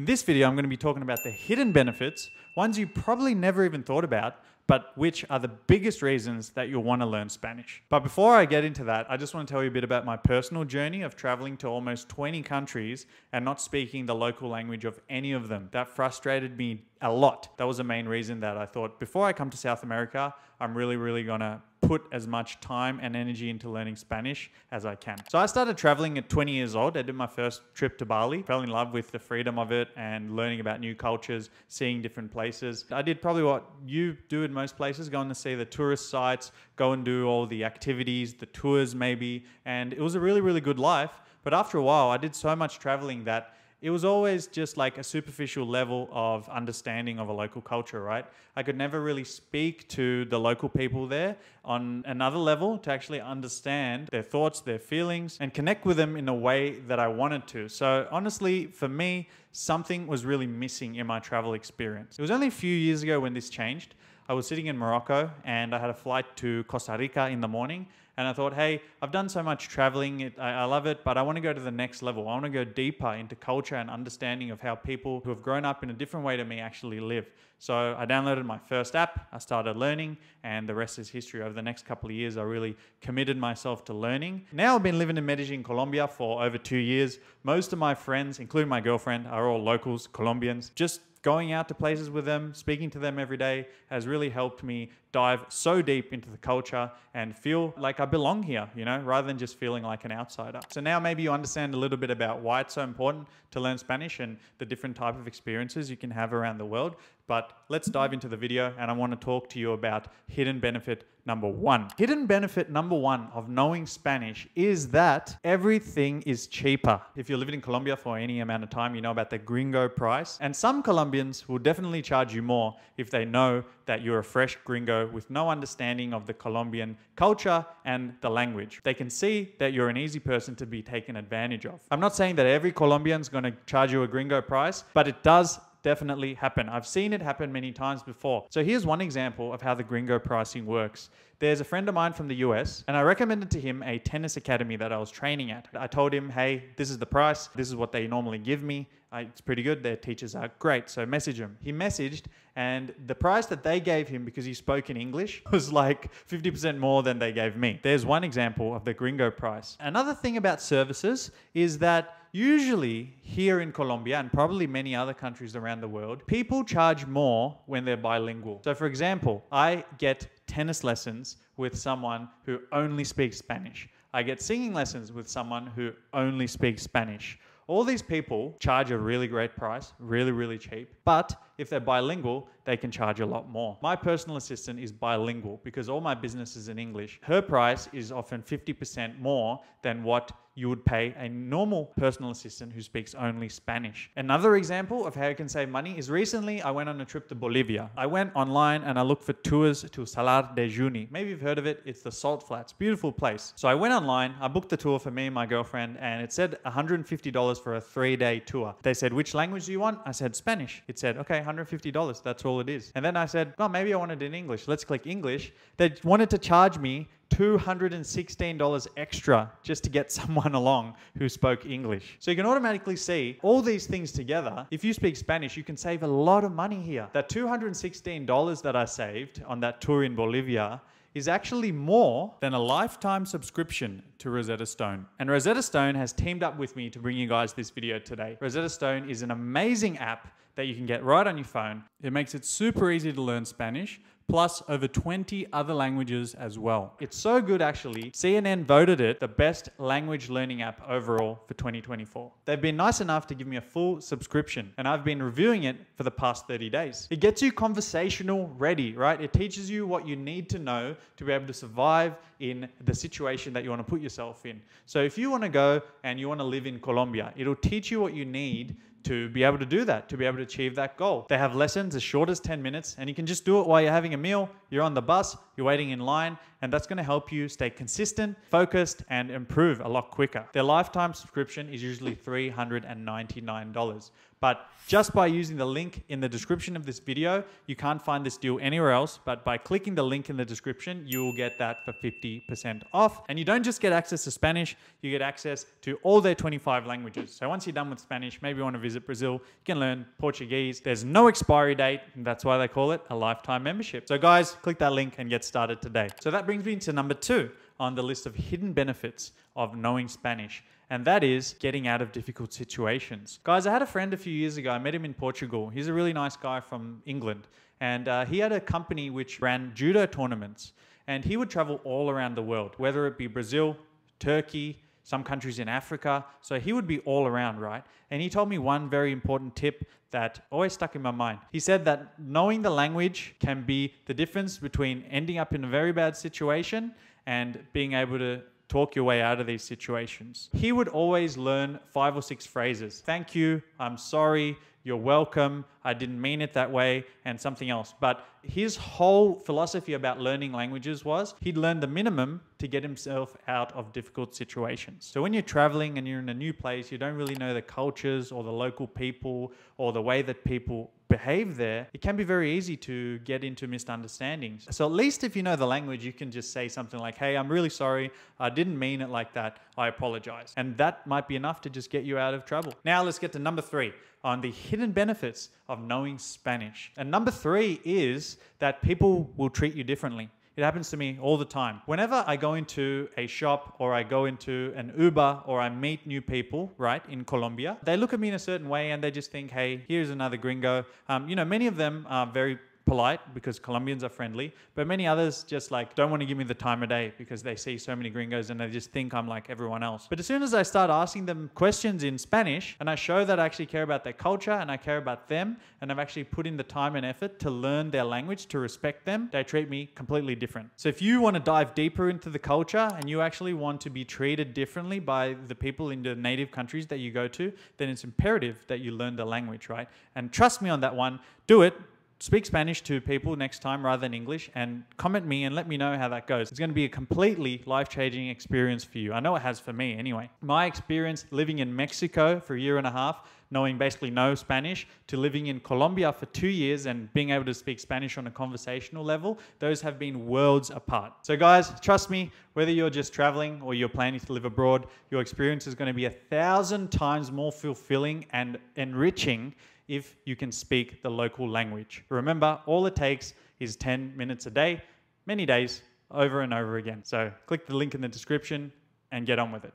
In this video, I'm going to be talking about the hidden benefits, ones you probably never even thought about, but which are the biggest reasons that you'll want to learn Spanish. But before I get into that, I just want to tell you a bit about my personal journey of traveling to almost 20 countries and not speaking the local language of any of them. That frustrated me a lot. That was the main reason that I thought, before I come to South America, I'm really gonna put as much time and energy into learning Spanish as I can. So I started traveling at 20 years old. I did my first trip to Bali, fell in love with the freedom of it and learning about new cultures, seeing different places. I did probably what you do in most places, going to see the tourist sites, go and do all the activities, the tours maybe, and it was a really good life. But after a while, I did so much traveling that it was always just like a superficial level of understanding of a local culture, right? I could never really speak to the local people there on another level to actually understand their thoughts, their feelings, and connect with them in a way that I wanted to. So honestly, for me, something was really missing in my travel experience. It was only a few years ago when this changed. I was sitting in Morocco and I had a flight to Costa Rica in the morning. And I thought, hey, I've done so much traveling, I love it, but I want to go to the next level. I want to go deeper into culture and understanding of how people who have grown up in a different way to me actually live. So I downloaded my first app, I started learning, and the rest is history. Over the next couple of years, I really committed myself to learning. Now I've been living in Medellin, Colombia for over 2 years. Most of my friends, including my girlfriend, are all locals, Colombians. Just going out to places with them, speaking to them every day has really helped me dive so deep into the culture and feel like I belong here, you know, rather than just feeling like an outsider. So now maybe you understand a little bit about why it's so important to learn Spanish and the different type of experiences you can have around the world. But let's dive into the video, and I want to talk to you about hidden benefit number one. Hidden benefit number one of knowing Spanish is that everything is cheaper. If you're living in Colombia for any amount of time, you know about the gringo price. And some Colombians will definitely charge you more if they know that you're a fresh gringo with no understanding of the Colombian culture and the language. They can see that you're an easy person to be taken advantage of. I'm not saying that every Colombian is going to charge you a gringo price, but it does definitely happen. I've seen it happen many times before. So here's one example of how the gringo pricing works. There's a friend of mine from the US, and I recommended to him a tennis academy that I was training at. I told him, hey, this is the price. This is what they normally give me. It's pretty good. Their teachers are great. So message him. He messaged, and the price that they gave him because he spoke in English was like 50% more than they gave me. There's one example of the gringo price. Another thing about services is that usually here in Colombia and probably many other countries around the world, people charge more when they're bilingual. So for example, I get tennis lessons with someone who only speaks Spanish. I get singing lessons with someone who only speaks Spanish. All these people charge a really great price, really cheap. But if they're bilingual, they can charge a lot more. My personal assistant is bilingual because all my business is in English. Her price is often 50% more than what you would pay a normal personal assistant who speaks only Spanish. Another example of how you can save money is recently I went on a trip to Bolivia. I went online and I looked for tours to Salar de Uyuni. Maybe you've heard of it. It's the salt flats. Beautiful place. So I went online, I booked the tour for me and my girlfriend, and it said $150 for a 3-day tour. They said, which language do you want? I said Spanish. It said, okay, $150. That's all it is. And then I said, oh, maybe I want it in English. Let's click English. They wanted to charge me $216 extra just to get someone along who spoke English. So you can automatically see all these things together. If you speak Spanish, you can save a lot of money here. That $216 that I saved on that tour in Bolivia is actually more than a lifetime subscription to Rosetta Stone. And Rosetta Stone has teamed up with me to bring you guys this video today. Rosetta Stone is an amazing app that you can get right on your phone. It makes it super easy to learn Spanish, plus over 20 other languages as well. It's so good actually, CNN voted it the best language learning app overall for 2024. They've been nice enough to give me a full subscription, and I've been reviewing it for the past 30 days. It gets you conversational ready, right? It teaches you what you need to know to be able to survive in the situation that you want to put yourself in. So if you want to go and you want to live in Colombia, it'll teach you what you need to be able to do that, to be able to achieve that goal. They have lessons as short as 10 minutes, and you can just do it while you're having a meal, you're on the bus, you're waiting in line, and that's going to help you stay consistent, focused, and improve a lot quicker. Their lifetime subscription is usually $399. But just by using the link in the description of this video, you can't find this deal anywhere else, but by clicking the link in the description, you will get that for 50% off. And you don't just get access to Spanish, you get access to all their 25 languages. So once you're done with Spanish, maybe you want to visit Brazil, you can learn Portuguese. There's no expiry date, and that's why they call it a lifetime membership. So guys, click that link and get started today. So that brings me to number 2 on the list of hidden benefits of knowing Spanish. And that is getting out of difficult situations. Guys, I had a friend a few years ago. I met him in Portugal. He's a really nice guy from England. And he had a company which ran judo tournaments. And he would travel all around the world, whether it be Brazil, Turkey, some countries in Africa. So he would be all around, right? And he told me one very important tip that always stuck in my mind. He said that knowing the language can be the difference between ending up in a very bad situation and being able to talk your way out of these situations. He would always learn 5 or 6 phrases. Thank you, I'm sorry, you're welcome, I didn't mean it that way, and something else. But his whole philosophy about learning languages was he'd learn the minimum to get himself out of difficult situations. So when you're traveling and you're in a new place, you don't really know the cultures or the local people or the way that people behave there, it can be very easy to get into misunderstandings. So at least if you know the language, you can just say something like, hey, I'm really sorry, I didn't mean it like that, I apologize. And that might be enough to just get you out of trouble. Now let's get to number 3 on the hidden benefits of knowing Spanish. And number 3 is that people will treat you differently. It happens to me all the time. Whenever I go into a shop or I go into an Uber or I meet new people, right, in Colombia, they look at me in a certain way and they just think, hey, here's another gringo. Many of them are very polite because Colombians are friendly, but many others just like don't want to give me the time of day because they see so many gringos and they just think I'm like everyone else. But as soon as I start asking them questions in Spanish and I show that I actually care about their culture and I care about them and I've actually put in the time and effort to learn their language, to respect them, they treat me completely different. So if you want to dive deeper into the culture and you actually want to be treated differently by the people in the native countries that you go to, then it's imperative that you learn the language, right? And trust me on that one, do it. Speak Spanish to people next time rather than English and comment me and let me know how that goes. It's going to be a completely life-changing experience for you. I know it has for me anyway. My experience living in Mexico for 1.5 years, knowing basically no Spanish, to living in Colombia for 2 years and being able to speak Spanish on a conversational level, those have been worlds apart. So guys, trust me, whether you're just traveling or you're planning to live abroad, your experience is going to be 1,000 times more fulfilling and enriching if you can speak the local language. Remember, all it takes is 10 minutes a day, many days, over and over again. So click the link in the description and get on with it.